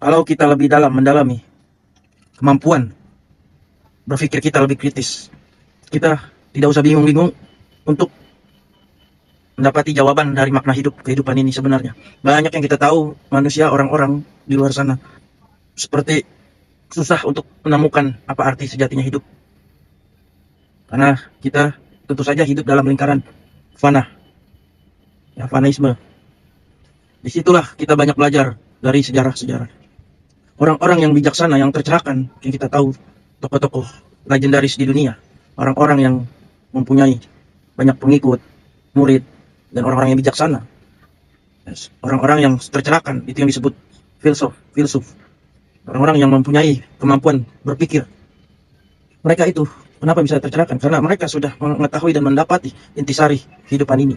Kalau kita lebih dalam mendalami kemampuan berpikir kita lebih kritis, kita tidak usah bingung-bingung untuk mendapati jawaban dari makna hidup kehidupan ini sebenarnya. Banyak yang kita tahu manusia, orang-orang di luar sana seperti susah untuk menemukan apa arti sejatinya hidup. Karena kita tentu saja hidup dalam lingkaran fana, ya, fanaisme. Disitulah kita banyak belajar dari sejarah-sejarah. Orang-orang yang bijaksana, yang tercerahkan, yang kita tahu, tokoh-tokoh legendaris di dunia, orang-orang yang mempunyai banyak pengikut, murid, dan orang-orang yang bijaksana. Yes. Orang-orang yang tercerahkan, itu yang disebut filsuf. Orang-orang yang mempunyai kemampuan berpikir. Mereka itu, kenapa bisa tercerahkan? Karena mereka sudah mengetahui dan mendapati intisari kehidupan ini.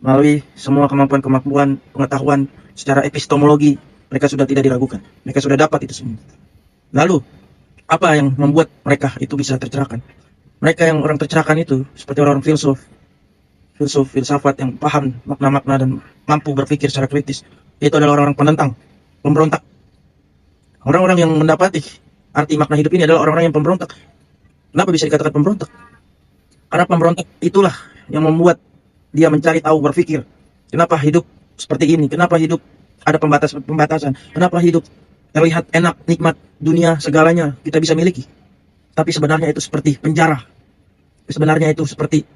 Melalui semua kemampuan-kemampuan pengetahuan secara epistemologi, mereka sudah tidak diragukan. Mereka sudah dapat itu semua. Lalu, apa yang membuat mereka itu bisa tercerahkan? Mereka yang orang tercerahkan itu, seperti orang-orang filsafat yang paham makna-makna dan mampu berpikir secara kritis, itu adalah orang-orang penentang, pemberontak. Orang-orang yang mendapati arti makna hidup ini adalah orang-orang yang pemberontak. Kenapa bisa dikatakan pemberontak? Karena pemberontak itulah yang membuat dia mencari tahu, berpikir, kenapa hidup seperti ini, kenapa hidup ada pembatasan, kenapa hidup terlihat enak, nikmat, dunia segalanya kita bisa miliki. Tapi sebenarnya itu seperti penjara. Sebenarnya itu seperti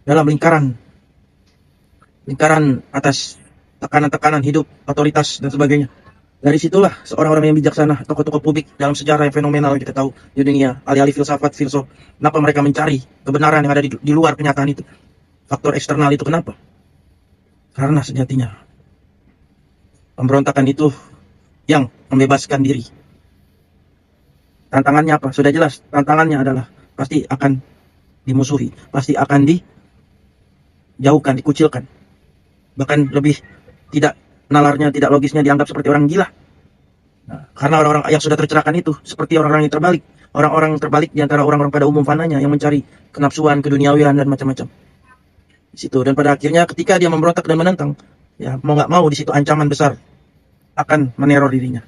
dalam lingkaran atas tekanan-tekanan hidup, otoritas, dan sebagainya. Dari situlah seorang orang yang bijaksana, tokoh-tokoh publik dalam sejarah yang fenomenal yang kita tahu di dunia, alih-alih filsafat, filsuf, kenapa mereka mencari kebenaran yang ada di luar kenyataan itu. Faktor eksternal itu kenapa? Karena sejatinya pemberontakan itu yang membebaskan diri. Tantangannya apa? Sudah jelas, tantangannya adalah pasti akan dimusuhi, pasti akan dijauhkan, dikucilkan. Bahkan lebih tidak nalarnya, tidak logisnya dianggap seperti orang gila. Nah, karena orang-orang yang sudah tercerahkan itu seperti orang-orang yang terbalik. Orang-orang terbalik di antara orang-orang pada umum fananya yang mencari kenapsuan, keduniawian, dan macam-macam. Di situ. Dan pada akhirnya ketika dia memberontak dan menentang, ya mau nggak mau di situ ancaman besar akan meneror dirinya.